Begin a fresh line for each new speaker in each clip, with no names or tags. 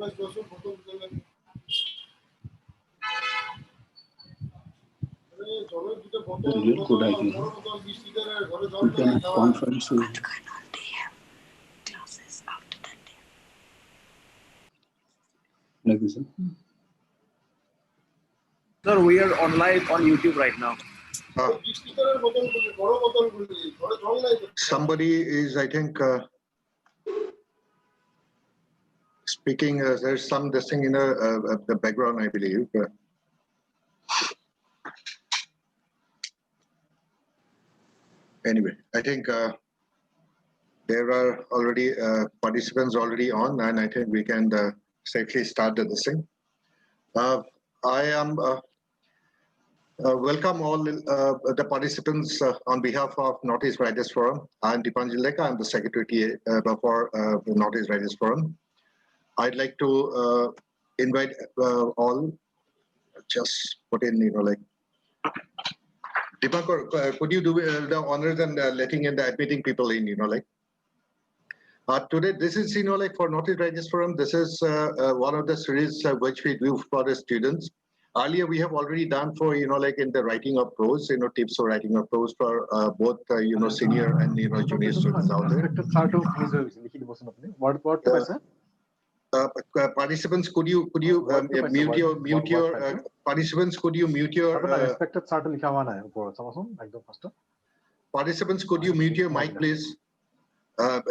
Really good idea. We can have conference with
classes after that day.
like this.
Sir, we are on live on YouTube right now.
Somebody is, I think, speaking. There's some this thing in the background, I believe. Anyway, I think there are already participants already on, and I think we can safely start this thing. I am welcome all the participants on behalf of Northeast Writers Forum. I'm Dipanjan Leka. I'm the secretary for the Northeast Writers Forum. I'd like to invite all. Just put in, like. Dipankar, could you do the honors and letting in the admitting people in, like. Today, this is, like for Northeast Writers Forum, this is one of the series which we do for the students. Earlier, we have already done for, like in the writing of prose, tips for writing of prose for both, senior and, junior students out there. Participants, could you mute your participants? Could you mute your participants? Could you mute your mic, please?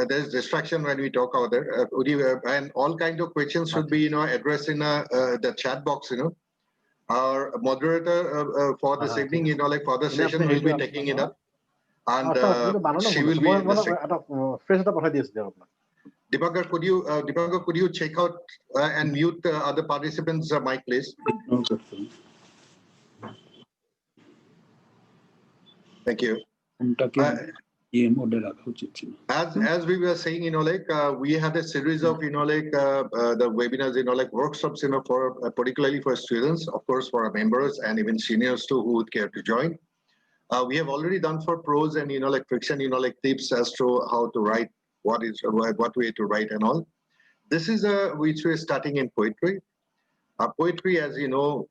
There's distraction when we talk out there. Would you, and all kinds of questions should be, addressed in the chat box, Our moderator for this evening, like for the session, will be taking it up, and she will be. Dipankar, could you check out and mute the other participants' mic, please?
Okay.
Thank you. As we were saying, like we had a series of, like the webinars, like workshops, for particularly for students, of course, for our members and even seniors too who would care to join. We have already done for prose and, like fiction, like tips as to how to write, what way to write and all. This is which we're starting in poetry. Poetry, as you know,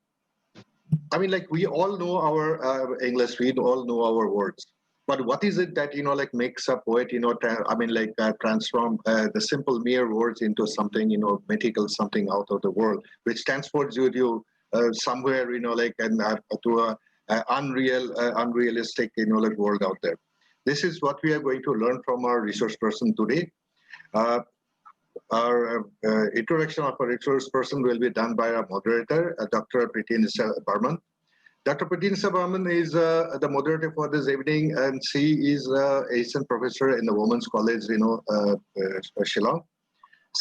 I mean, like we all know our English, we all know our words. But what is it that, like makes a poet, transform the simple mere words into something, mythical, something out of the world, which transports you somewhere, like to a unrealistic, like world out there. This is what we are going to learn from our resource person today. Our introduction of a resource person will be done by our moderator, Dr. Preeti Nisha Barman. Dr. Preeti Nisha Barman is the moderator for this evening, and she is an assistant professor in the Women's College, Shillong.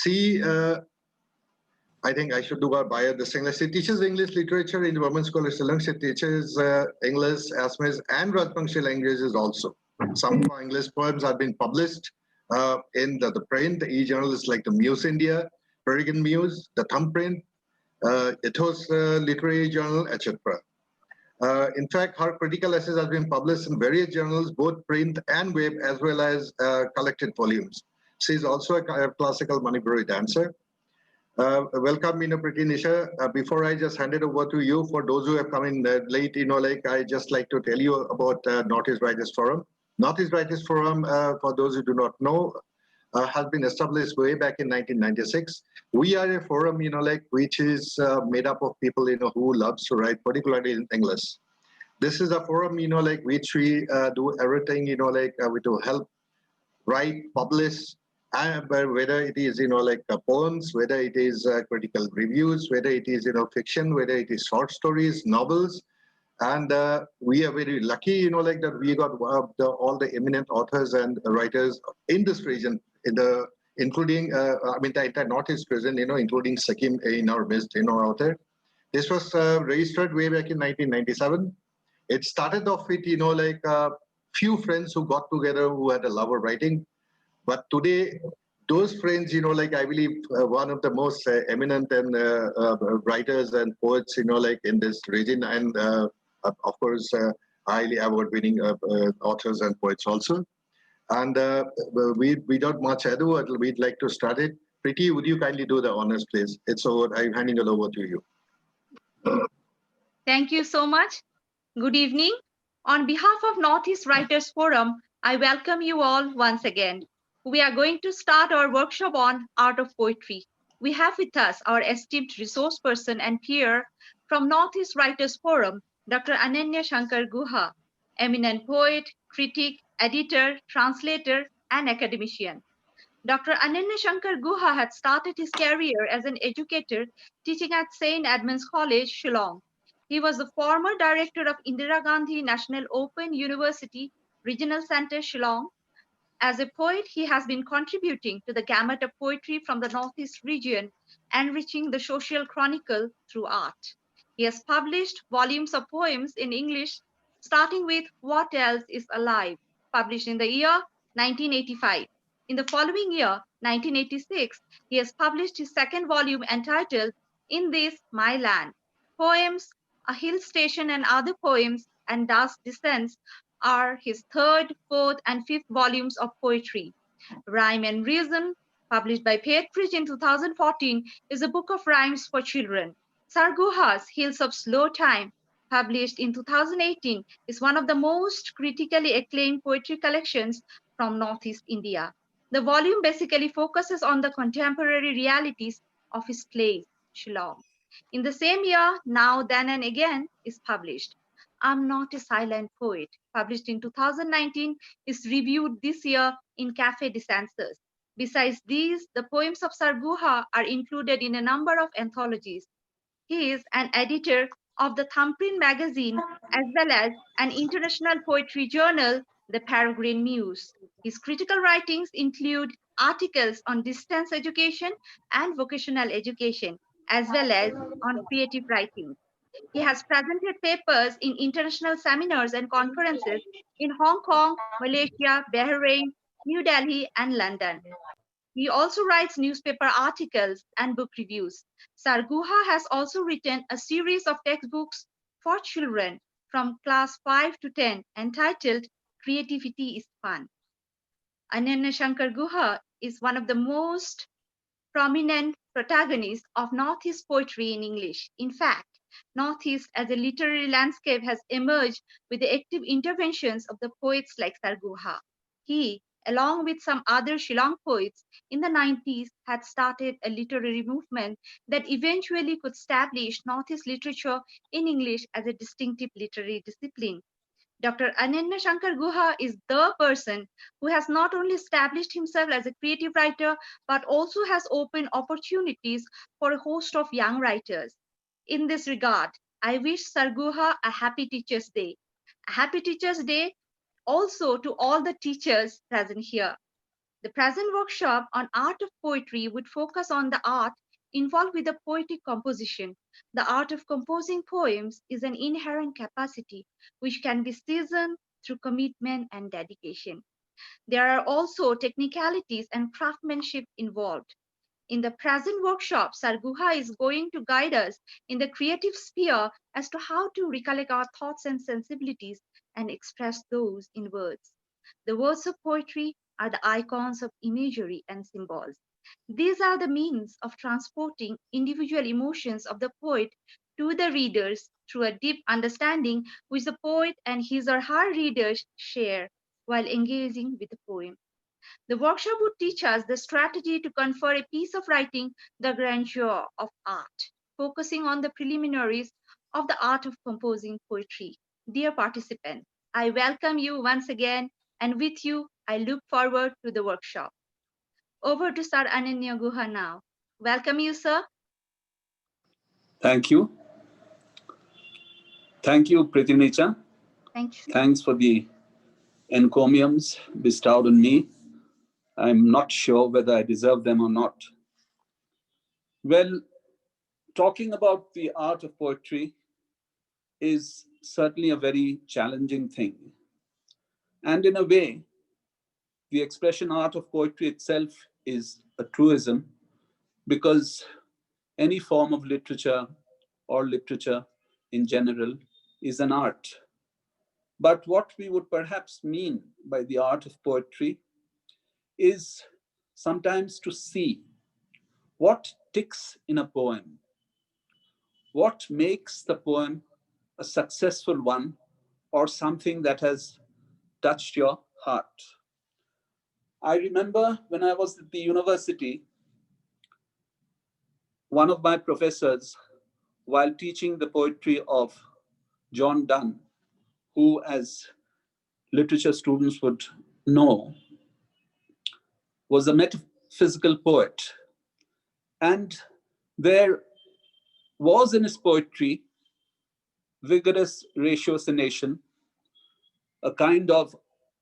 She, I think I should do our bio this thing. She teaches English literature in the Women's College Shillong. She teaches English, Assamese, and Rajbangshi languages also. Some of our English poems have been published in the print, e-journals like the Muse India, Peregrine Muse, the Thumbprint, Ethos Literary Journal, etc. In fact, her critical essays have been published in various journals, both print and web, as well as collected volumes. She is also a classical Manipuri dancer. Welcome, Preeti Nisha. Before I just hand it over to you, for those who have come in late, like I just like to tell you about Northeast Writers Forum. Northeast Writers Forum, for those who do not know, has been established way back in 1996. We are a forum, which is made up of people, who loves to write, particularly in English. This is a forum, which we do everything, we to help write, publish, whether it is, poems, whether it is critical reviews, whether it is, fiction, whether it is short stories, novels. And we are very lucky, that we got all the eminent authors and writers in this region, including, the entire Northeast region, including Sikkim in our midst, out there. This was registered way back in 1997. It started off with, few friends who got together who had a love of writing. But today, those friends, I believe one of the most eminent and writers and poets, in this region, and of course, highly award-winning authors and poets also. And without much ado, we'd like to start it. Preeti, would you kindly do the honors, please? It's over. I'm handing it over to you.
Thank you so much. Good evening. On behalf of Northeast Writers Forum, I welcome you all once again. We are going to start our workshop on Art of Poetry. We have with us our esteemed resource person and peer from Northeast Writers Forum, Dr. Ananya Shankar Guha, eminent poet, critic, editor, translator, and academician. Dr. Ananya Shankar Guha had started his career as an educator teaching at St. Edmund's College, Shillong. He was the former director of Indira Gandhi National Open University Regional Center, Shillong. As a poet, he has been contributing to the gamut of poetry from the Northeast region, enriching the social chronicle through art. He has published volumes of poems in English, starting with What Else is Alive, published in the year 1985. In the following year, 1986, he has published his second volume entitled In This My Land. Poems, A Hill Station and Other Poems, and Dust Descents are his third, fourth, and fifth volumes of poetry. Rhyme and Reason, published by Poetbridge in 2014, is a book of rhymes for children. Sar Guha's Hills of Slow Time, published in 2018, is one of the most critically acclaimed poetry collections from Northeast India. The volume basically focuses on the contemporary realities of his place, Shillong. In the same year, Now, Then and Again is published. I'm Not a Silent Poet, published in 2019, is reviewed this year in Café de Sensors. Besides these, the poems of Sar Guha are included in a number of anthologies. He is an editor of the Thumbprint magazine as well as an international poetry journal, the Peregrine Muse. His critical writings include articles on distance education and vocational education, as well as on creative writing. He has presented papers in international seminars and conferences in Hong Kong, Malaysia, Bahrain, New Delhi, and London. He also writes newspaper articles and book reviews. Sar Guha has also written a series of textbooks for children from class 5 to 10 entitled Creativity is Fun. Ananya Shankar Guha is one of the most prominent protagonists of Northeast poetry in English. In fact, Northeast as a literary landscape has emerged with the active interventions of the poets like Sar Guha. He, along with some other Shillong poets in the 90s, had started a literary movement that eventually could establish Northeast literature in English as a distinctive literary discipline. Dr. Ananya Shankar Guha is the person who has not only established himself as a creative writer, but also has opened opportunities for a host of young writers. In this regard, I wish Sar Guha a happy Teachers' Day. A happy Teachers' Day also to all the teachers present here. The present workshop on art of poetry would focus on the art involved with the poetic composition. The art of composing poems is an inherent capacity which can be seasoned through commitment and dedication. There are also technicalities and craftsmanship involved. In the present workshop, Sar Guha is going to guide us in the creative sphere as to how to recollect our thoughts and sensibilities and express those in words. The words of poetry are the icons of imagery and symbols. These are the means of transporting individual emotions of the poet to the readers through a deep understanding which the poet and his or her readers share while engaging with the poem. The workshop would teach us the strategy to confer a piece of writing the grandeur of art, focusing on the preliminaries of the art of composing poetry. Dear participants, I welcome you once again, and with you, I look forward to the workshop. Over to Sir Ananya Guha now. Welcome you, sir.
Thank you. Thank you, Preeti Nicha.
Thank you.
Thanks for the encomiums bestowed on me. I'm not sure whether I deserve them or not. Well, talking about the art of poetry is certainly a very challenging thing. And in a way, the expression art of poetry itself is a truism, because any form of literature or literature in general is an art. But what we would perhaps mean by the art of poetry is sometimes to see What ticks in a poem? What makes the poem a successful one or something that has touched your heart? I remember when I was at the university, one of my professors, while teaching the poetry of John Donne, who, as literature students would know, was a metaphysical poet. And there was in his poetry vigorous ratiocination, a kind of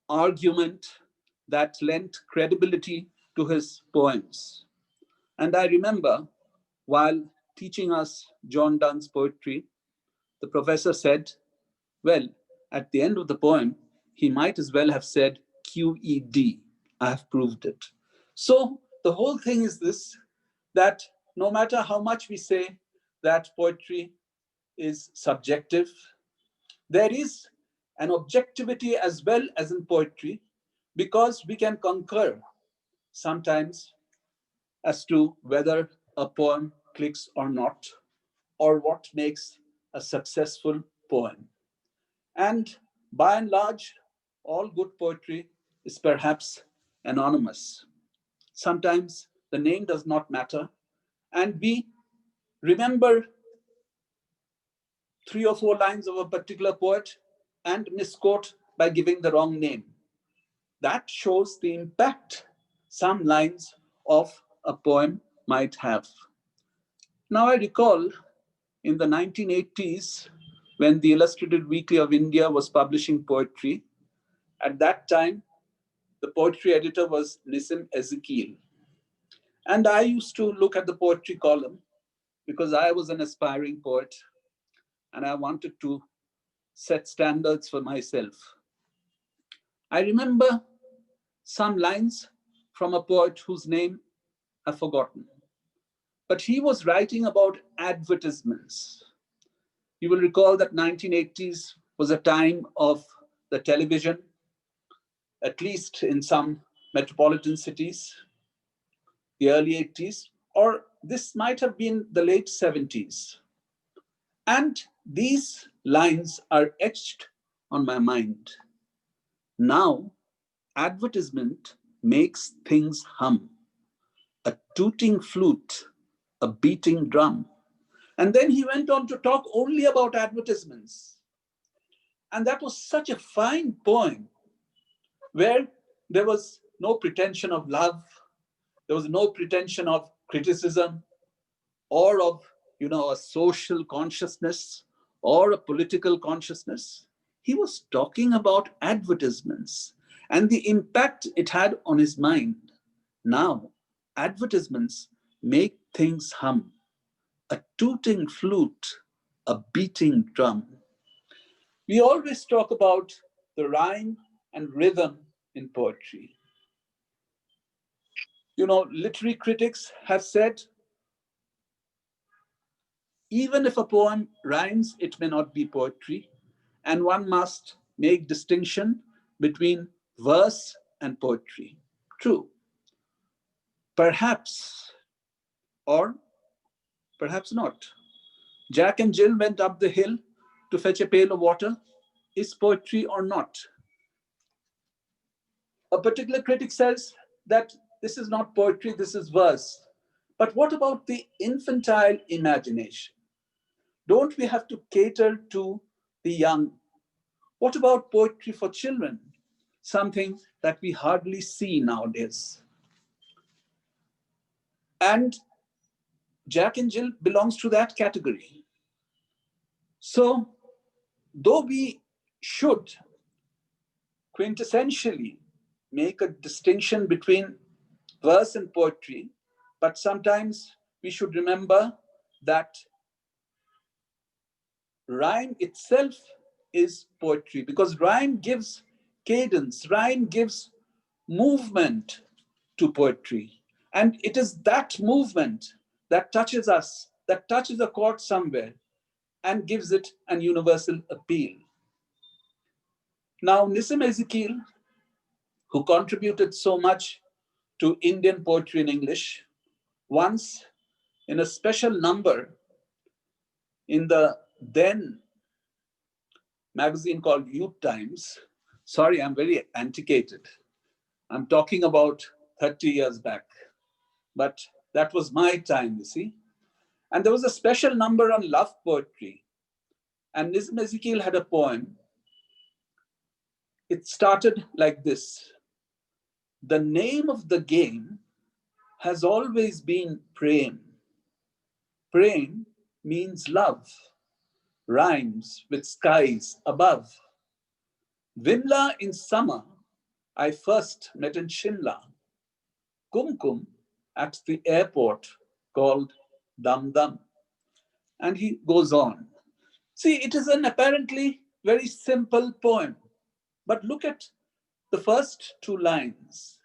argument that lent credibility to his poems. And I remember while teaching us John Donne's poetry, the professor said, well, at the end of the poem, he might as well have said QED. I have proved it. So the whole thing is this, that no matter how much we say that poetry is subjective, there is an objectivity as well as in poetry, because we can concur sometimes as to whether a poem clicks or not, or what makes a successful poem. And by and large, all good poetry is perhaps anonymous. Sometimes the name does not matter, and we remember 3 or 4 lines of a particular poet and misquote by giving the wrong name. That shows the impact some lines of a poem might have. Now I recall in the 1980s, when the Illustrated Weekly of India was publishing poetry, at that time, the poetry editor was Nissim Ezekiel. And I used to look at the poetry column because I was an aspiring poet and I wanted to set standards for myself. I remember some lines from a poet whose name I've forgotten, but he was writing about advertisements. You will recall that 1980s was a time of the television, at least in some metropolitan cities, the early 80s, or this might have been the late 70s. And these lines are etched on my mind. Now, advertisement makes things hum. A tooting flute, a beating drum. And then he went on to talk only about advertisements. And that was such a fine poem where there was no pretension of love, there was no pretension of criticism or of, a social consciousness or a political consciousness. He was talking about advertisements and the impact it had on his mind. Now, advertisements make things hum. A tooting flute, a beating drum. We always talk about the rhyme and rhythm in poetry. Literary critics have said, even if a poem rhymes, it may not be poetry, and one must make distinction between verse and poetry. True. Perhaps, or perhaps not. Jack and Jill went up the hill to fetch a pail of water. Is poetry or not? A particular critic says that this is not poetry, this is verse. But what about the infantile imagination? Don't we have to cater to the young? What about poetry for children? Something that we hardly see nowadays. And Jack and Jill belongs to that category. So, though we should quintessentially make a distinction between verse and poetry, but sometimes we should remember that rhyme itself is poetry, because rhyme gives cadence, rhyme gives movement to poetry. And it is that movement that touches us, that touches a chord somewhere and gives it an universal appeal. Now, Nissim Ezekiel, who contributed so much to Indian poetry in English, Once, in a special number in the then magazine called Youth Times, sorry, I'm very antiquated. I'm talking about 30 years back, but that was my time, you see. And there was a special number on love poetry. And Nism Ezekiel had a poem. It started like this. The name of the game has always been Prem. Prem means love, rhymes with skies above. Vimla in summer, I first met in Shimla. Kumkum at the airport called Dum Dum. And he goes on. See, it is an apparently very simple poem, but look at the first two lines.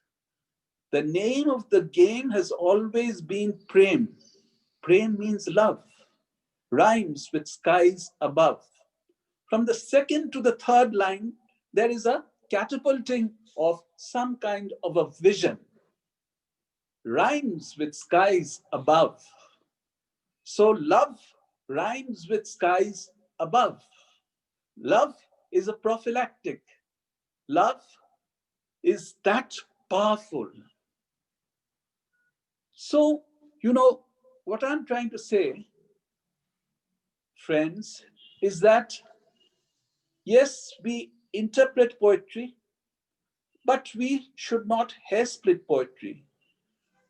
The name of the game has always been Prem. Prem means love, rhymes with skies above. From the second to the third line, there is a catapulting of some kind of a vision. Rhymes with skies above. So love rhymes with skies above. Love is a prophylactic. Love is that powerful. So, what I'm trying to say, friends, is that yes, we interpret poetry, but we should not hair split poetry.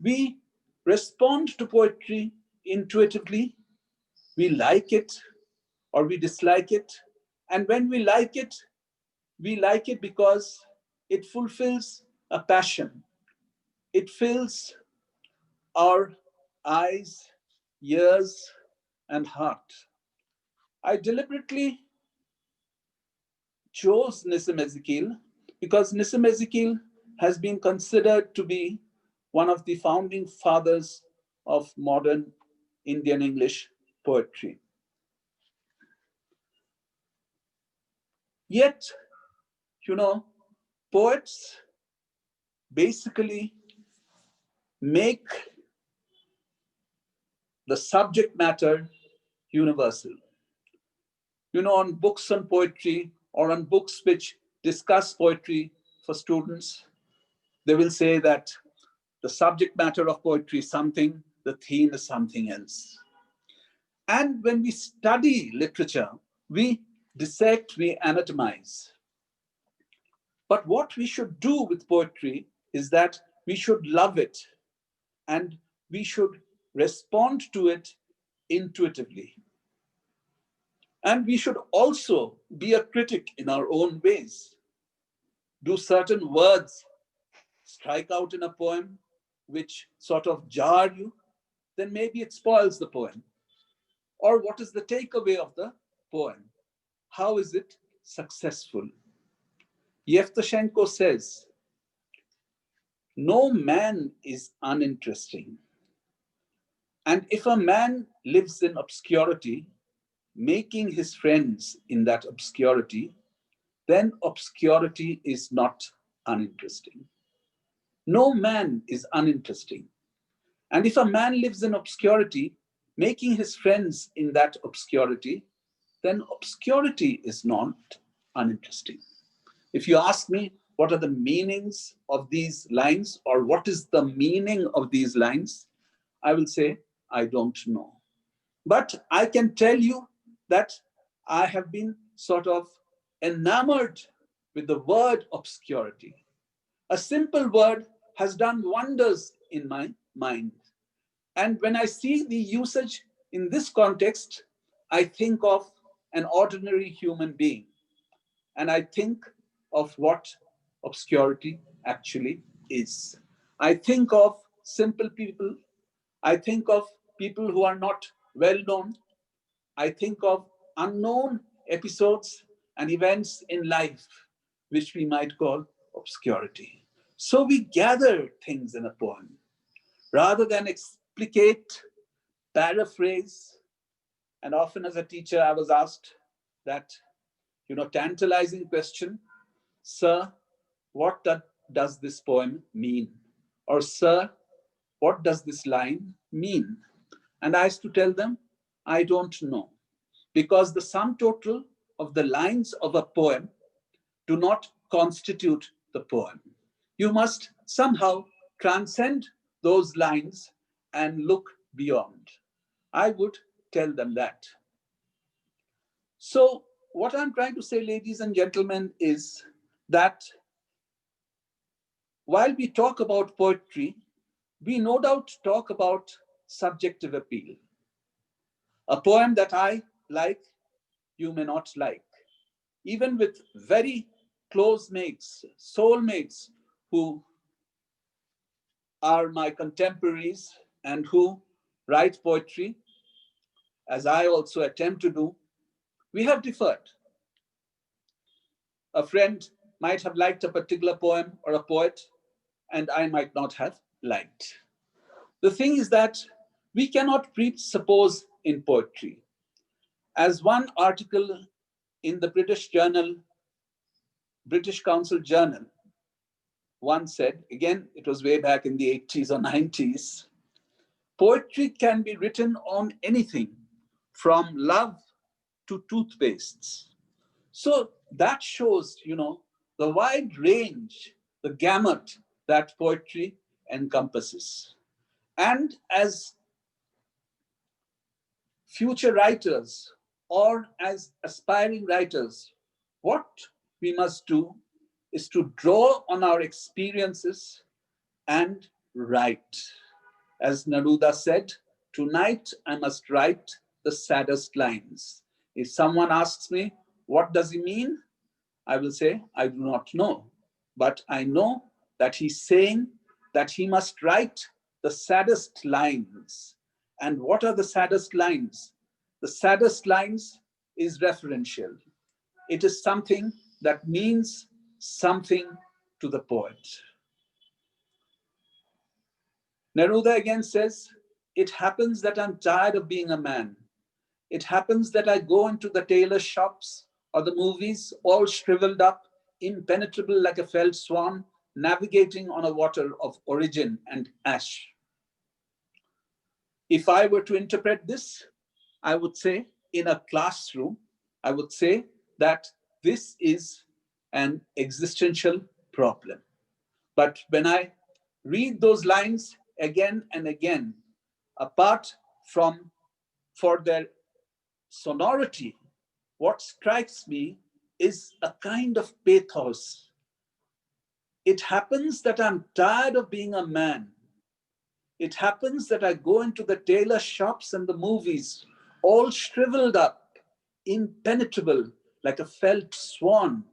We respond to poetry intuitively. We like it or we dislike it. And when we like it because it fulfills a passion. It fills our eyes, ears, and heart. I deliberately chose Nissim Ezekiel because Nissim Ezekiel has been considered to be one of the founding fathers of modern Indian English poetry. Yet, poets basically make the subject matter universal. On books on poetry or on books which discuss poetry for students, they will say that the subject matter of poetry is something, the theme is something else. And when we study literature, we dissect, we anatomize. But what we should do with poetry is that we should love it and we should respond to it intuitively. And we should also be a critic in our own ways. Do certain words strike out in a poem which sort of jar you? Then maybe it spoils the poem. Or what is the takeaway of the poem? How is it successful? Yevtushenko says, no man is uninteresting. And if a man lives in obscurity, making his friends in that obscurity, then obscurity is not uninteresting. No man is uninteresting. And if a man lives in obscurity, making his friends in that obscurity, then obscurity is not uninteresting. If you ask me, what are the meanings of these lines, or what is the meaning of these lines, I will say, I don't know. But I can tell you that I have been sort of enamored with the word obscurity. A simple word has done wonders in my mind. And when I see the usage in this context, I think of an ordinary human being. And I think of what obscurity actually is. I think of simple people. I think of people who are not well known. I think of unknown episodes and events in life, which we might call obscurity. So we gather things in a poem rather than explicate, paraphrase. And often as a teacher, I was asked that, tantalizing question, sir, what does this poem mean? Or sir, what does this line mean? And I used to tell them, I don't know, because the sum total of the lines of a poem do not constitute the poem. You must somehow transcend those lines and look beyond. I would tell them that. So what I'm trying to say, ladies and gentlemen, is that while we talk about poetry, we no doubt talk about subjective appeal. A poem that I like, you may not like. Even with very close mates, soulmates, who are my contemporaries and who write poetry, as I also attempt to do, we have differed. A friend might have liked a particular poem or a poet, and I might not have liked. The thing is that we cannot presuppose in poetry. As one article in the British Council Journal once said, again, it was way back in the 80s or 90s, poetry can be written on anything from love to toothpastes. So that shows, the wide range, the gamut that poetry encompasses. And as future writers or as aspiring writers, what we must do is to draw on our experiences and write. As Neruda said, tonight I must write the saddest lines. If someone asks me, what does he mean? I will say, I do not know. But I know that he's saying that he must write the saddest lines. And what are the saddest lines? The saddest lines is referential. It is something that means something to the poet. Neruda again says, it happens that I'm tired of being a man. It happens that I go into the tailor shops or the movies, all shriveled up, impenetrable like a felled swan, navigating on a water of origin and ash. If I were to interpret this, I would say in a classroom, I would say that this is an existential problem. But when I read those lines again and again, apart from for their sonority, what strikes me is a kind of pathos. It happens that I'm tired of being a man. It happens that I go into the tailor shops and the movies, all shriveled up, impenetrable, like a felt swan,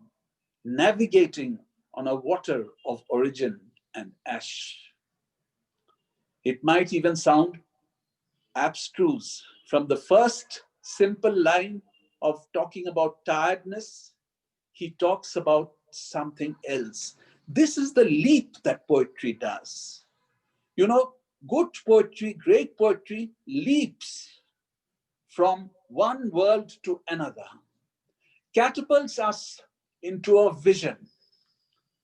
navigating on a water of origin and ash. It might even sound abstruse. From the first simple line of talking about tiredness, he talks about something else. This is the leap that poetry does. Good poetry, great poetry leaps from one world to another, catapults us into a vision,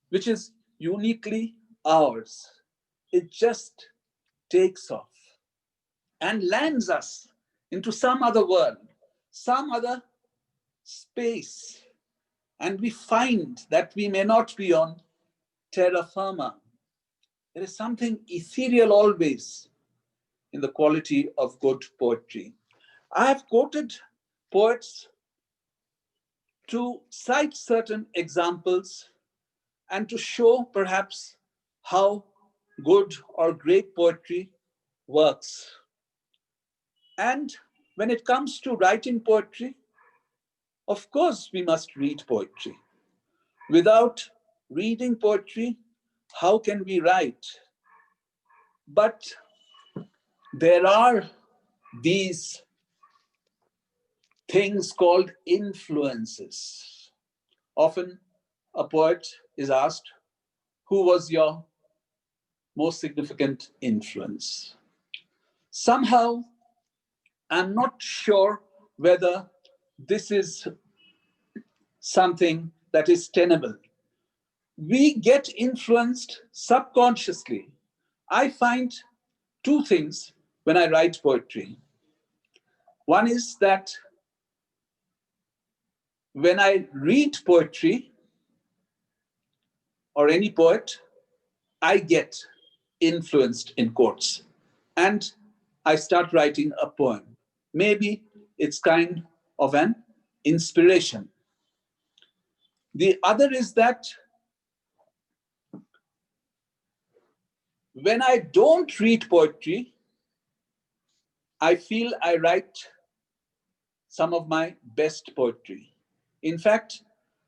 which is uniquely ours. It just takes off and lands us into some other world, some other space. And we find that we may not be on terra firma. There is something ethereal always in the quality of good poetry. I have quoted poets to cite certain examples and to show perhaps how good or great poetry works. And when it comes to writing poetry, of course, we must read poetry. Without reading poetry, how can we write? But there are these things called influences. Often a poet is asked, who was your most significant influence? Somehow, I'm not sure whether this is something that is tenable. We get influenced subconsciously. I find two things when I write poetry. One is that when I read poetry or any poet, I get influenced in quotes and I start writing a poem. Maybe it's kind of an inspiration. The other is that when I don't read poetry, I feel I write some of my best poetry. In fact,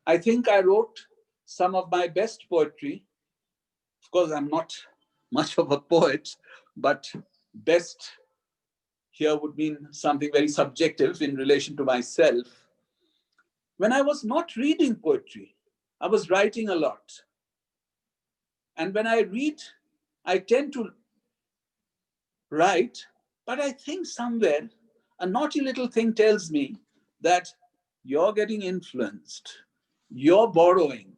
I think I wrote some of my best poetry. Of course, I'm not much of a poet, but best here would mean something very subjective in relation to myself. When I was not reading poetry, I was writing a lot. And when I read, I tend to write, but I think somewhere a naughty little thing tells me that you're getting influenced, you're borrowing.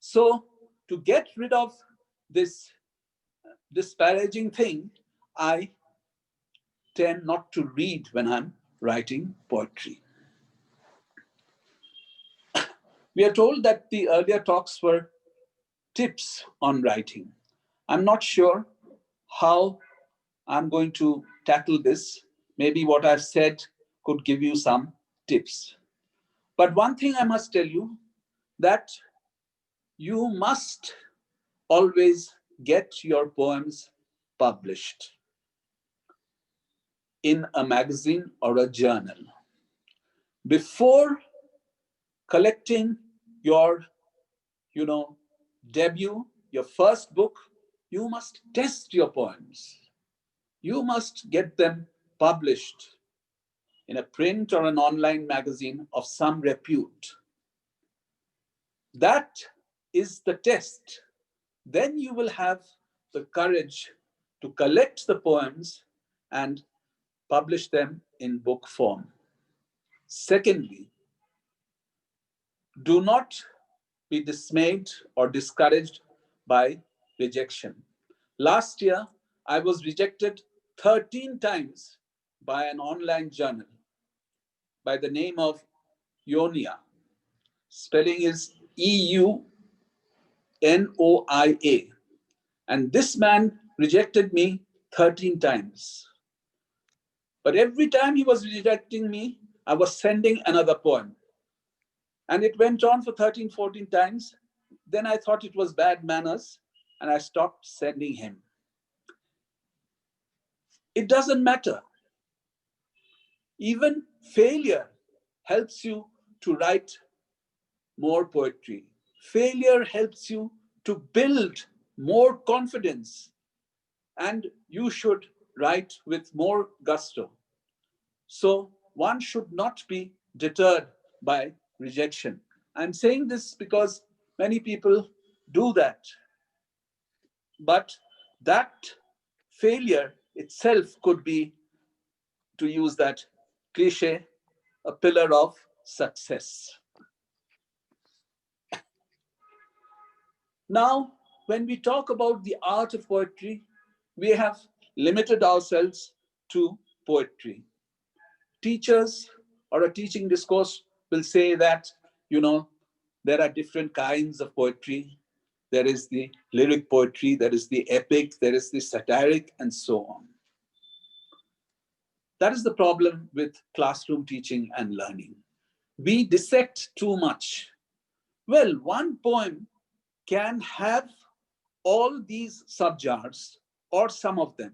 So to get rid of this disparaging thing, I tend not to read when I'm writing poetry. We are told that the earlier talks were tips on writing. I'm not sure how I'm going to tackle this. Maybe what I've said could give you some tips. But one thing I must tell you, that you must always get your poems published in a magazine or a journal. Before collecting your, debut, your first book, you must test your poems. You must get them published in a print or an online magazine of some repute. That is the test. Then you will have the courage to collect the poems and publish them in book form. Secondly, do not be dismayed or discouraged by rejection. Last year, I was rejected 13 times by an online journal by the name of Ionia. Spelling is EUNOIA. And this man rejected me 13 times. But every time he was rejecting me, I was sending another poem. And it went on for 13, 14 times. Then I thought it was bad manners and I stopped sending him. It doesn't matter. Even failure helps you to write more poetry. Failure helps you to build more confidence, and you should write with more gusto. So one should not be deterred by rejection. I'm saying this because many people do that. But that failure itself could be, to use that cliche, a pillar of success. Now, when we talk about the art of poetry, we have limited ourselves to poetry. Teachers or a teaching discourse will say that, there are different kinds of poetry. There is the lyric poetry, there is the epic, there is the satiric, and so on. That is the problem with classroom teaching and learning. We dissect too much. Well, one poem can have all these subgenres or some of them.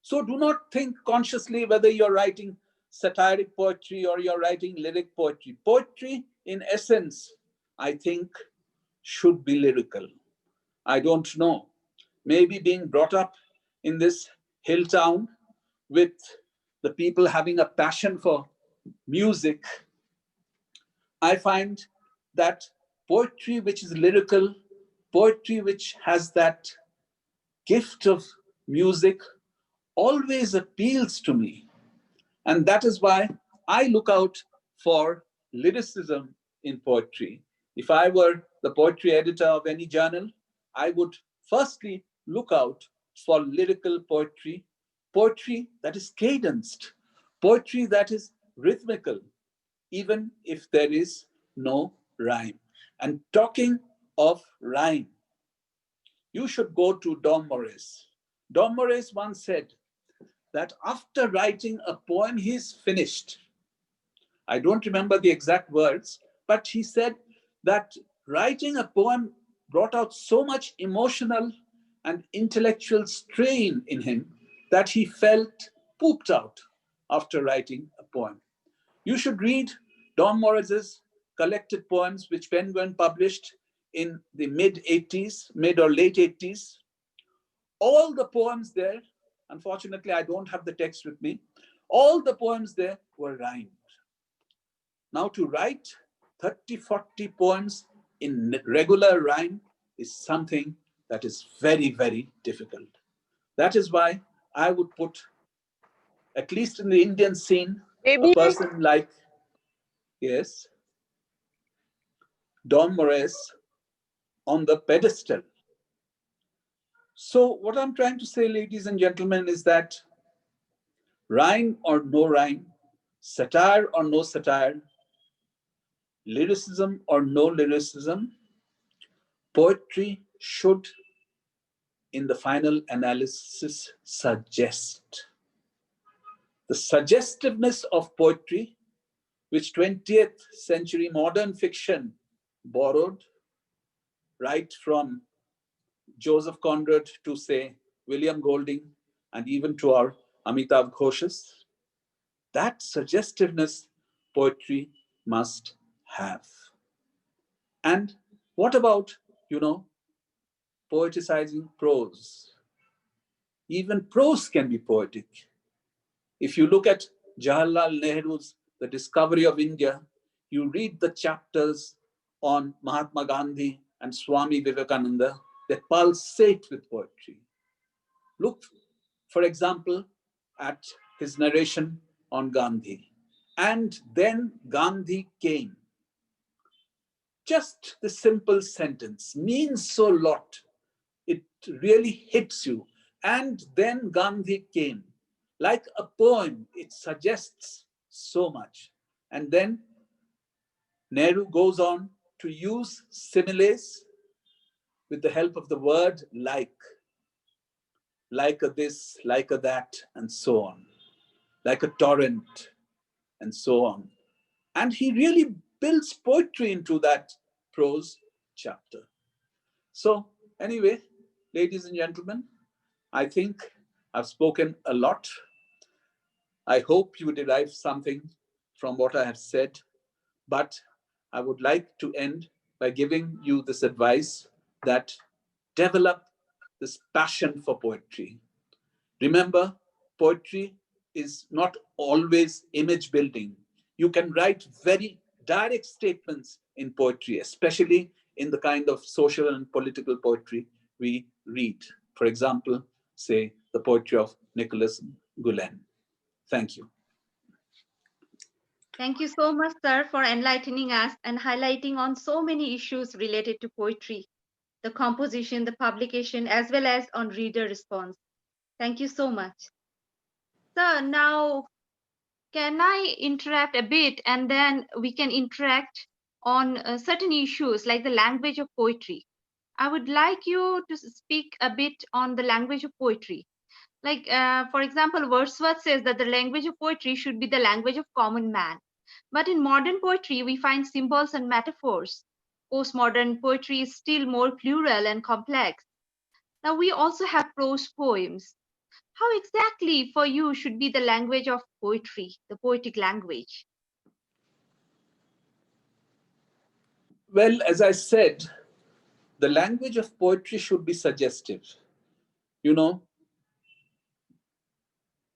So do not think consciously whether you're writing satiric poetry or you're writing lyric poetry. Poetry, in essence, I think, should be lyrical. I don't know. Maybe being brought up in this hill town with the people having a passion for music, I find that poetry which is lyrical, poetry which has that gift of music, always appeals to me. And that is why I look out for lyricism in poetry. If I were the poetry editor of any journal, I would firstly look out for lyrical poetry, poetry that is cadenced, poetry that is rhythmical, even if there is no rhyme. And talking of rhyme, you should go to Dom Morris. Dom Morris once said that after writing a poem, he's finished. I don't remember the exact words, but he said that writing a poem brought out so much emotional and intellectual strain in him that he felt pooped out after writing a poem. You should read Dom Morris's collected poems, which Penguin published in the mid or late 80s. All the poems there, unfortunately, I don't have the text with me, all the poems there were rhymed. Now to write 30, 40 poems in regular rhyme is something that is very, very difficult. That is why I would put, at least in the Indian scene, a person like, yes, Dom Morris on the pedestal. So what I'm trying to say, ladies and gentlemen, is that rhyme or no rhyme, satire or no satire, lyricism or no lyricism, poetry should, in the final analysis, suggest. The suggestiveness of poetry, which 20th century modern fiction borrowed, right from Joseph Conrad to, say, William Golding, and even to our Amitav Ghosh's, that suggestiveness poetry must have. And what about, poeticizing prose? Even prose can be poetic. If you look at Jawaharlal Nehru's The Discovery of India, you read the chapters on Mahatma Gandhi and Swami Vivekananda, they pulsate with poetry. Look, for example, at his narration on Gandhi. And then Gandhi came. Just the simple sentence means so lot. It really hits you. And then Gandhi came. Like a poem, it suggests so much. And then Nehru goes on to use similes with the help of the word like a this, like a that, and so on, like a torrent, and so on. And he really builds poetry into that prose chapter. So anyway, ladies and gentlemen, I think I've spoken a lot. I hope you derive something from what I have said, but I would like to end by giving you this advice that develop this passion for poetry. Remember, poetry is not always image building. You can write very direct statements in poetry, especially in the kind of social and political poetry we read. For example, say the poetry of Nicholas Gulen. Thank you.
Thank you so much, sir, for enlightening us and highlighting on so many issues related to poetry, the composition, the publication, as well as on reader response. Thank you so much. Sir, now can I interrupt a bit and then we can interact on certain issues like the language of poetry? I would like you to speak a bit on the language of poetry. Like, for example, Wordsworth says that the language of poetry should be the language of common man. But in modern poetry, we find symbols and metaphors. Postmodern poetry is still more plural and complex. Now, we also have prose poems. How exactly for you should be the language of poetry, the poetic language?
Well, as I said, the language of poetry should be suggestive.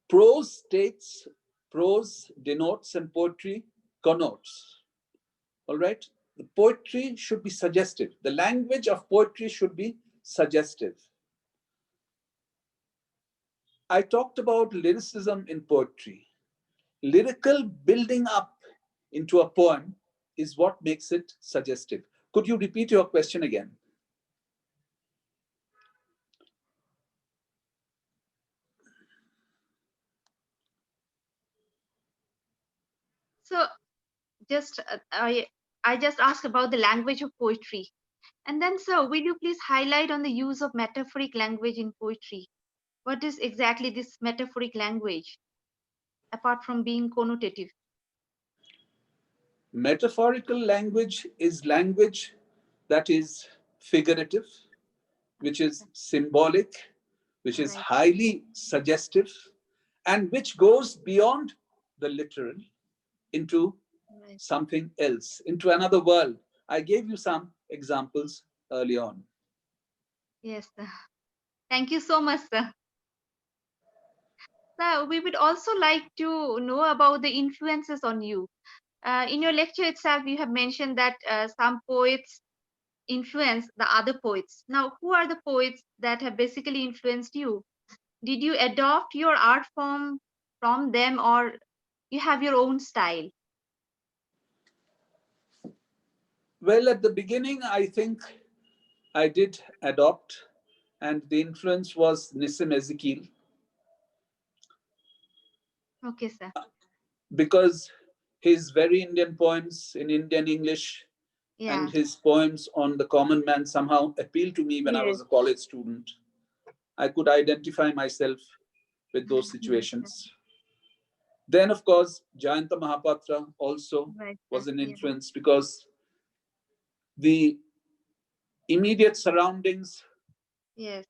Prose states, prose denotes, and poetry connotes. All right? The poetry should be suggestive. The language of poetry should be suggestive. I talked about lyricism in poetry. Lyrical building up into a poem is what makes it suggestive. Could you repeat your question again?
So just I just asked about the language of poetry. And then, sir, will you please highlight on the use of metaphoric language in poetry? What is exactly this metaphoric language, apart from being connotative?
Metaphorical language is language that is figurative, which is symbolic, which is
Right,
highly suggestive, and which goes beyond the literal into
right.
something else, into another world. I gave you some examples early on.
Yes, sir. Thank you so much, sir. Sir, we would also like to know about the influences on you. In your lecture itself, you have mentioned that some poets influence the other poets. Now, who are the poets that have basically influenced you? Did you adopt your art form from them, or you have your own style?
Well, at the beginning, I think I did adopt, and the influence was Nissim Ezekiel,
Okay, sir.
because his very Indian poems in Indian English
Yeah.
and his poems on the common man somehow appealed to me when I
Yes.
was a college student. I could identify myself with those
Yes, sir.
situations. Then, of course, Jayanta Mahapatra also
Right, sir.
was an
Yeah.
influence, because the immediate surroundings,
Yes.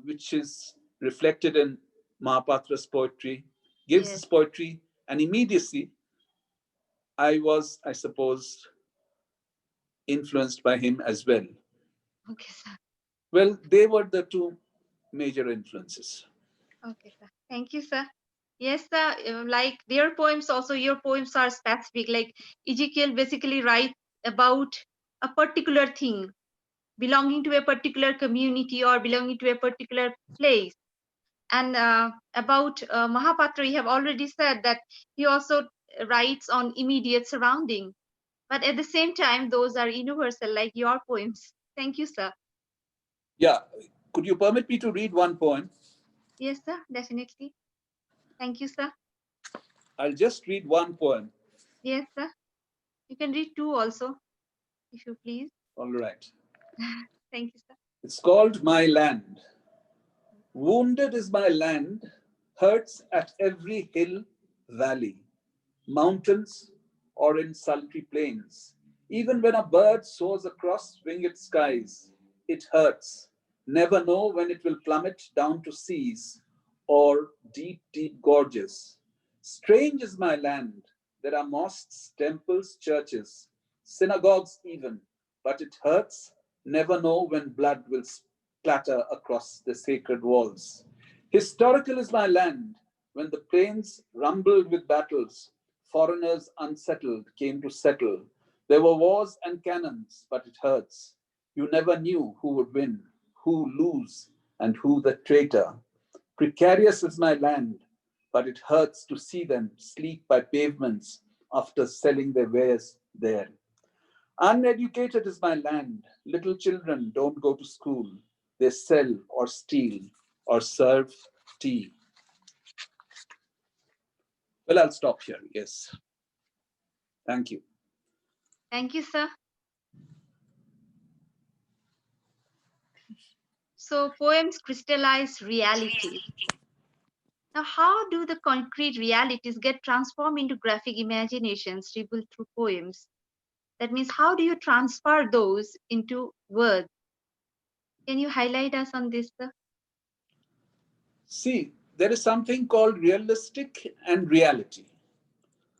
which is reflected in Mahapatra's poetry, gives
Yes.
his poetry an immediacy. I was, I suppose, influenced by him as well.
Okay, sir.
Well, they were the two major influences.
Okay, sir. Thank you, sir. Yes, sir. Like their poems, also your poems are specific. Like Ezekiel basically writes about a particular thing belonging to a particular community or belonging to a particular place. And about Mahapatra, you have already said that he also writes on immediate surrounding. But at the same time, those are universal, like your poems. Thank you, sir.
Yeah, could you permit me to read one poem?
Yes, sir, definitely. Thank you, sir.
I'll just read one poem.
Yes, sir. You can read two also, if you please.
All right.
Thank you, sir.
It's called My Land. Wounded is my land, hurts at every hill, valley, mountains, or in sultry plains. Even when a bird soars across winged skies, it hurts. Never know when it will plummet down to seas or deep, deep gorges. Strange is my land. There are mosques, temples, churches, synagogues even, but it hurts. Never know when blood will splatter across the sacred walls. Historical is my land. When the plains rumbled with battles, foreigners unsettled came to settle. There were wars and cannons, but it hurts. You never knew who would win, who lose, and who the traitor. Precarious is my land, but it hurts to see them sleep by pavements after selling their wares there. Uneducated is my land. Little children don't go to school. They sell or steal or serve tea. Well, I'll stop here. Yes. Thank you.
Thank you, sir. So poems crystallize reality. Now, how do the concrete realities get transformed into graphic imaginations revealed through poems? That means, how do you transfer those into words? Can you highlight us on this, sir?
See, there is something called realistic and reality.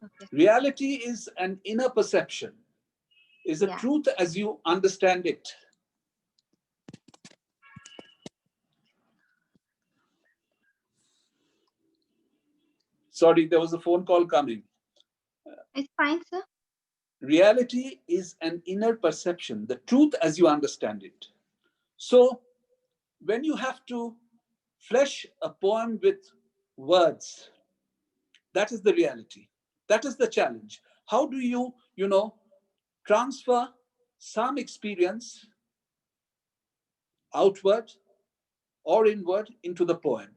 Okay.
Reality is an inner perception, is the
Yeah.
truth as you understand it. Sorry, there was a phone call coming.
It's fine, sir.
Reality is an inner perception, the truth as you understand it. So, when you have to flesh a poem with words, that is the reality. That is the challenge. How do you, transfer some experience outward or inward into the poem?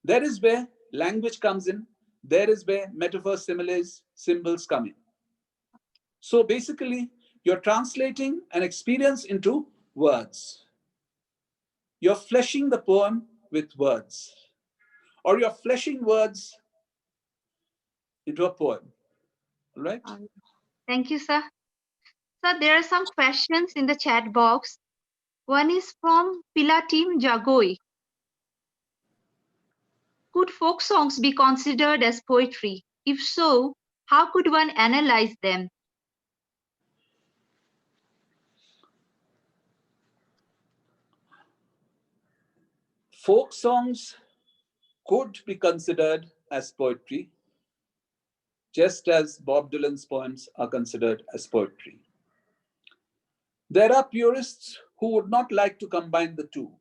That is where language comes in. there is where metaphors, similes, symbols come in. So basically, you're translating an experience into words. You're fleshing the poem with words, or you're fleshing words into a poem, right?
Thank you, sir. Sir, there are some questions in the chat box. One is from Pilatim Jagoi. Could folk songs be considered as poetry? If so, how could one analyze them?
Folk songs could be considered as poetry, just as Bob Dylan's poems are considered as poetry. There are purists who would not like to combine the two,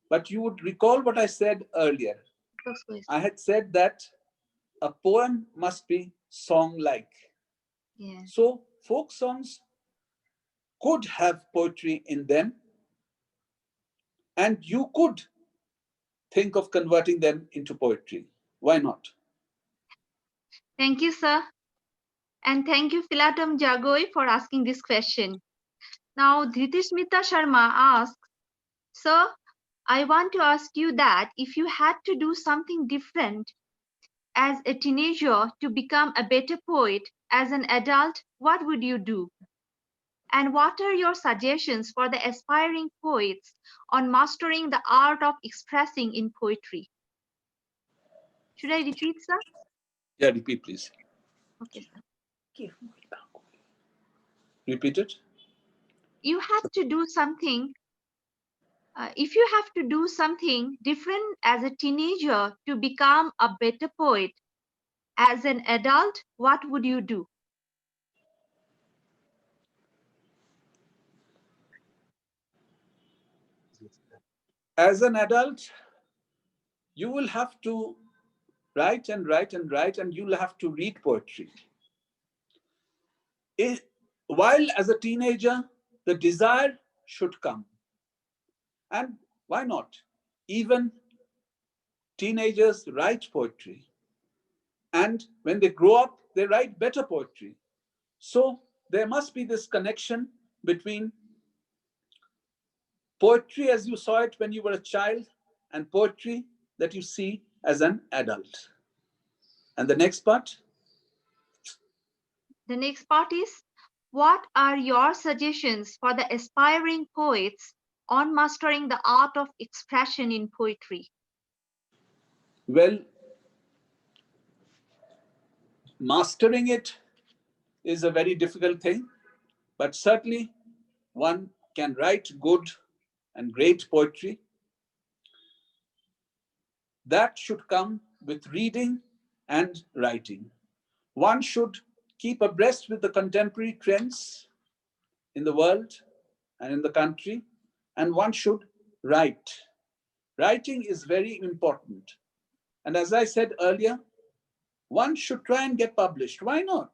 but you would recall what I said earlier. I had said that a poem must be song-like.
Yeah.
So folk songs could have poetry in them, and you could think of converting them into poetry. Why not?
Thank you, sir. And thank you, Pilatum Jagoi, for asking this question. Now, Dhritismita Sharma asks, sir, I want to ask you that if you had to do something different as a teenager to become a better poet as an adult, what would you do? And what are your suggestions for the aspiring poets on mastering the art of expressing in poetry? Should I repeat, sir?
Yeah, repeat, please.
Okay, sir.
Repeat it.
You had to do something. If you have to do something different as a teenager to become a better poet as an adult, what would you do?
As an adult, you will have to write and write and write, and you'll have to read poetry. While as a teenager, the desire should come. And why not? Even teenagers write poetry. And when they grow up, they write better poetry. So there must be this connection between poetry as you saw it when you were a child and poetry that you see as an adult. And the next part?
The next part is, what are your suggestions for the aspiring poets on mastering the art of expression in poetry?
Well, mastering it is a very difficult thing, but certainly one can write good and great poetry. That should come with reading and writing. One should keep abreast with the contemporary trends in the world and in the country, and one should write. Writing is very important. And as I said earlier, one should try and get published. Why not?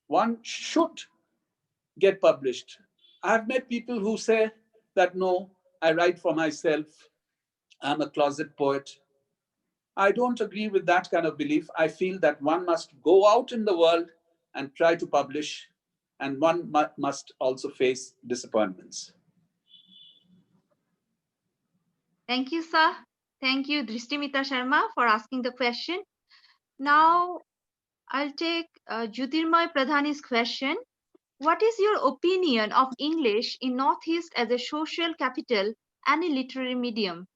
One should get published. I've met people who say that, no, I write for myself. I'm a closet poet. I don't agree with that kind of belief. I feel that one must go out in the world and try to publish, and one must also face disappointments.
Thank you, sir. Thank you, Dristimita Sharma, for asking the question. Now, I'll take Jyotirmoy Pradhani's question. What is your opinion of English in Northeast as a social capital and a literary medium?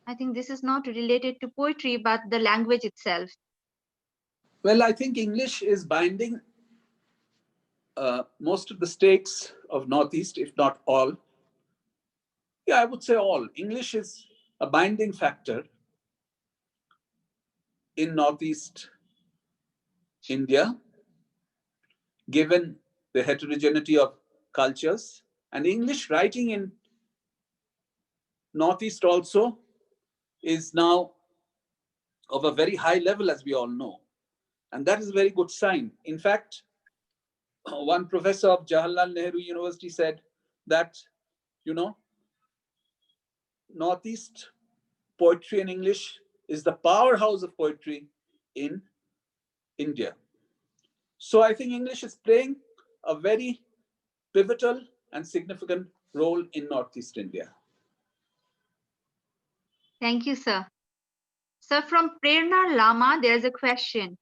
I think this is not related to poetry, but the language itself.
Well, I think English is binding most of the states of Northeast, if not all. Yeah, I would say all. English is a binding factor in Northeast India, given the heterogeneity of cultures. And English writing in Northeast also is now of a very high level, as we all know. And that is a very good sign. In fact, one professor of Jawaharlal Nehru University said that, Northeast poetry in English is the powerhouse of poetry in India. So I think English is playing a very pivotal and significant role in Northeast India.
Thank you, sir. Sir, from Prerna Lama, there is a question.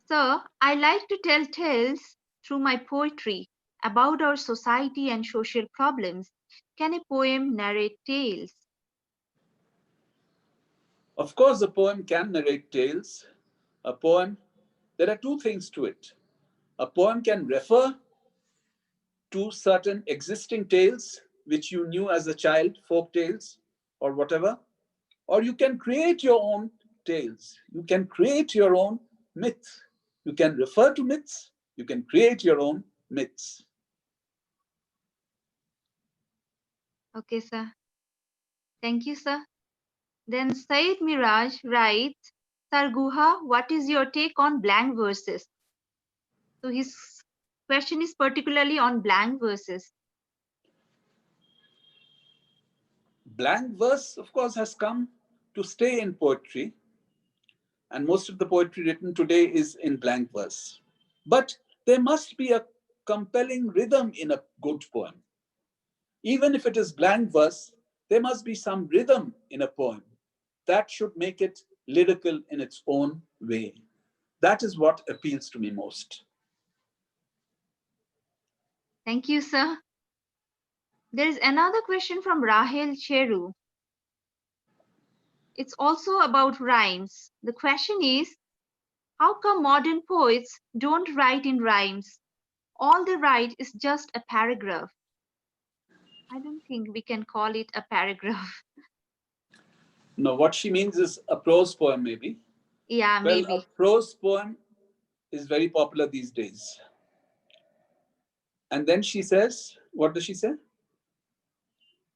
Sir, I like to tell tales through my poetry about our society and social problems. Can a poem narrate tales?
Of course, a poem can narrate tales. A poem, there are two things to it. A poem can refer to certain existing tales which you knew as a child, folk tales or whatever, or you can create your own tales. You can create your own myth. You can refer to myths. You can create your own myths.
Okay, sir. Thank you, sir. Then Said Miraj writes, Sir Guha, what is your take on blank verses? So his question is particularly on blank verses.
Blank verse, of course, has come to stay in poetry. And most of the poetry written today is in blank verse. But there must be a compelling rhythm in a good poem. Even if it is blank verse, there must be some rhythm in a poem that should make it lyrical in its own way. That is what appeals to me most.
Thank you, sir. There is another question from Rahel Cheru. It's also about rhymes. The question is, how come modern poets don't write in rhymes? All they write is just a paragraph. I don't think we can call it a paragraph.
No, what she means is a prose poem, maybe.
Yeah,
Well,
maybe.
a prose poem is very popular these days. And then she says, what does she say?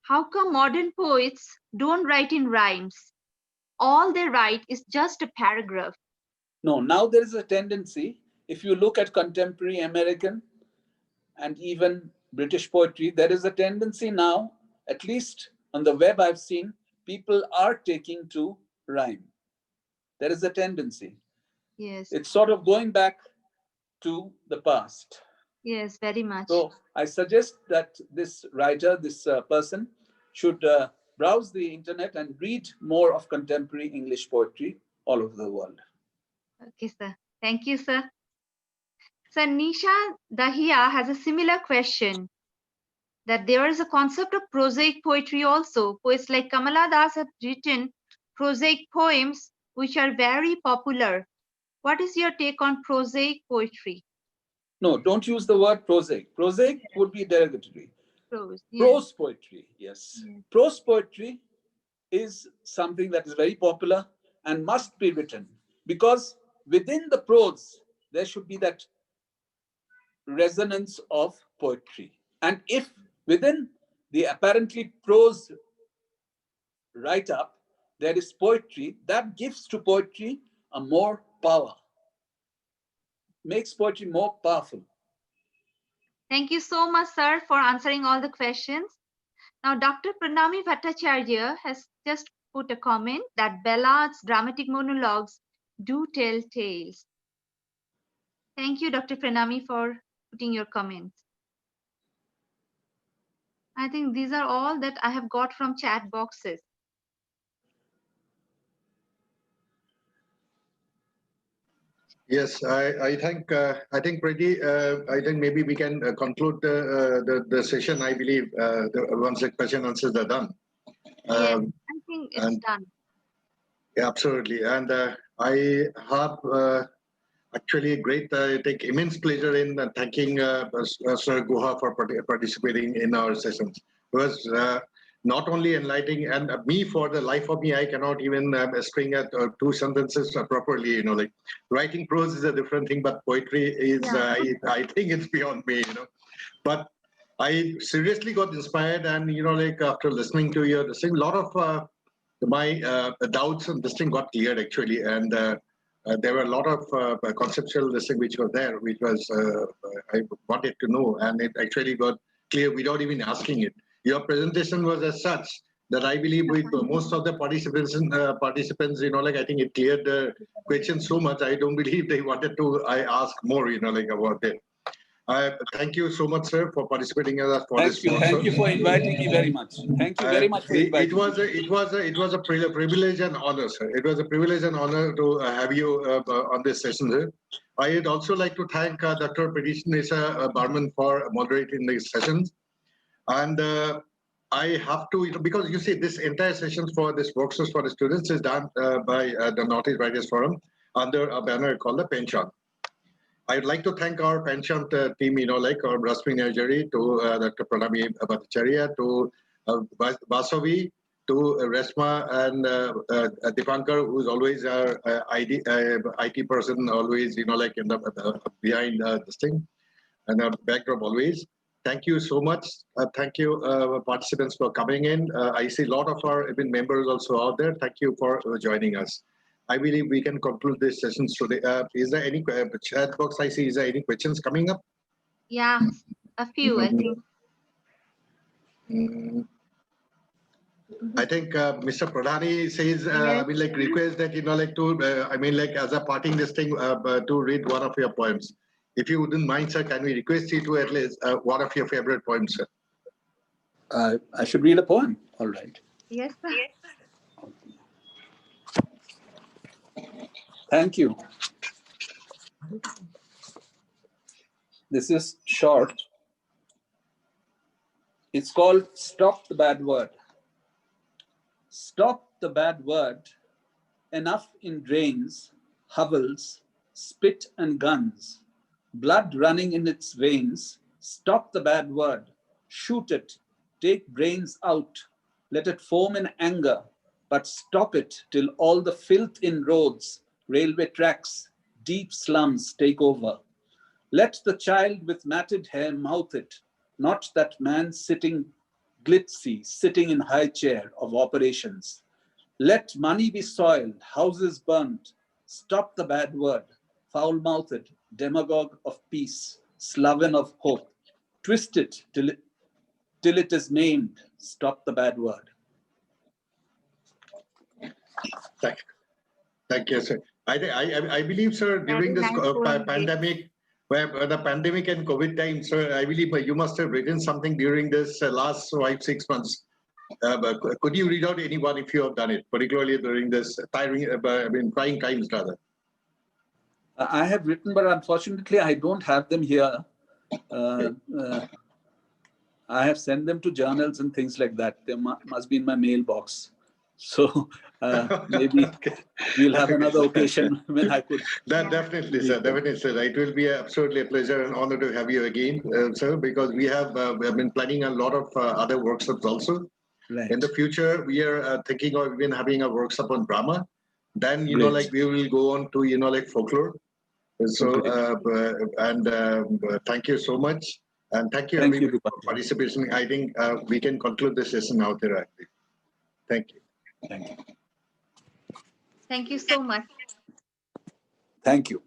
How come modern poets don't write in rhymes? All they write is just a paragraph.
No, now there is a tendency, if you look at contemporary American and even British poetry, there is a tendency now, at least on the web I've seen, people are taking to rhyme. There is a tendency.
Yes.
It's sort of going back to the past.
Yes, very much.
So I suggest that this writer, this person, should browse the internet and read more of contemporary English poetry all over the world.
Okay, sir. Thank you, sir. Sir, Nisha Dahiya has a similar question, that there is a concept of prosaic poetry also. Poets like Kamala Das have written prosaic poems which are very popular. What is your take on prosaic poetry?
No, don't use the word prosaic. Prosaic would be derogatory.
Prose, yes.
Prose poetry, yes.
Yes.
Prose poetry is something that is very popular and must be written, because within the prose, there should be that resonance of poetry. And if within the apparently prose write-up, there is poetry, that gives to poetry a more power, makes poetry more powerful.
Thank you so much, sir, for answering all the questions. Now, Dr. Pranami Bhattacharya has just put a comment that ballads, dramatic monologues do tell tales. Thank you, Dr. Pranami, for putting your comments. I think these are all that I have got from chat boxes.
Yes, I think Preeti, I think maybe we can conclude the session. I believe once the question answers are done.
Yes, I think it's done.
Yeah, absolutely, and I have actually take immense pleasure in thanking Sir Guha for participating in our sessions. It was not only enlightening, and me, for the life of me, I cannot even string at two sentences properly. You know, like writing prose is a different thing, but poetry is, I think it's beyond me. You know, but I seriously got inspired, and like after listening to your this thing, a lot of my doubts and this thing got cleared actually, and there were a lot of conceptual this thing which was there, which was I wanted to know, and it actually got clear without even asking it. Your presentation was as such that I believe with most of the participants, I think it cleared the question so much. I don't believe they wanted to. I ask more, about it. Thank you so much, sir, for participating in that.
Thank you. Thank you for inviting me very much. Thank you very much for inviting me.
It was a privilege and honor, sir. It was a privilege and honor to have you on this session, sir. I would also like to thank Dr. Priti Nisa Barman for moderating these sessions. And I have to, because you see, this entire session for this workshops for the students is done by the Northeast Writers Forum under a banner called the Penchant. I'd like to thank our Penchant team, our Rasmi Najari, to Dr. Pranami Bhattacharya, to Vasavi, to Resma and Dipankar, who's always our IT person, always, in the behind this thing and our backdrop always. Thank you so much. Thank you, participants, for coming in. I see a lot of our members also out there. Thank you for joining us. I believe we can conclude this session today. Is there any chat box? I see. Is there any questions coming up?
Yeah, a few, I think.
I think Mr. Pradhani says, request that, as a parting this thing, to read one of your poems. If you wouldn't mind, sir, can we request you to at least one of your favorite poems, sir?
I should read a poem. All right.
Yes, sir.
Thank you. This is short. It's called Stop the Bad Word. Stop the bad word. Enough in drains, hovels, spit and guns. Blood running in its veins. Stop the bad word. Shoot it. Take brains out. Let it foam in anger. But stop it till all the filth in roads, railway tracks, deep slums take over. Let the child with matted hair mouth it, not that man sitting glitzy, sitting in high chair of operations. Let money be soiled, houses burnt. Stop the bad word, foul-mouthed, demagogue of peace, sloven of hope. Twist it till it is named. Stop the bad word.
Thank you, sir. I believe, sir, during this pandemic, where the pandemic and COVID time, sir, I believe you must have written something during this last 5-6 months. Could you read out anyone if you have done it, particularly during this trying times, rather?
I have written, but unfortunately, I don't have them here. I have sent them to journals and things like that. They must be in my mailbox. So maybe we'll have another occasion when I could.
Definitely, sir. Definitely, sir. It will be absolutely a pleasure and honor to have you again, sir, because we have been planning a lot of other workshops also.
Right.
In the future, we are thinking of even having a workshop on drama. Then, we will go on to, folklore. So, thank you so much. And thank you, everybody, for participation. I think we can conclude this session now there. Thank you.
Thank you.
Thank you so much.
Thank you.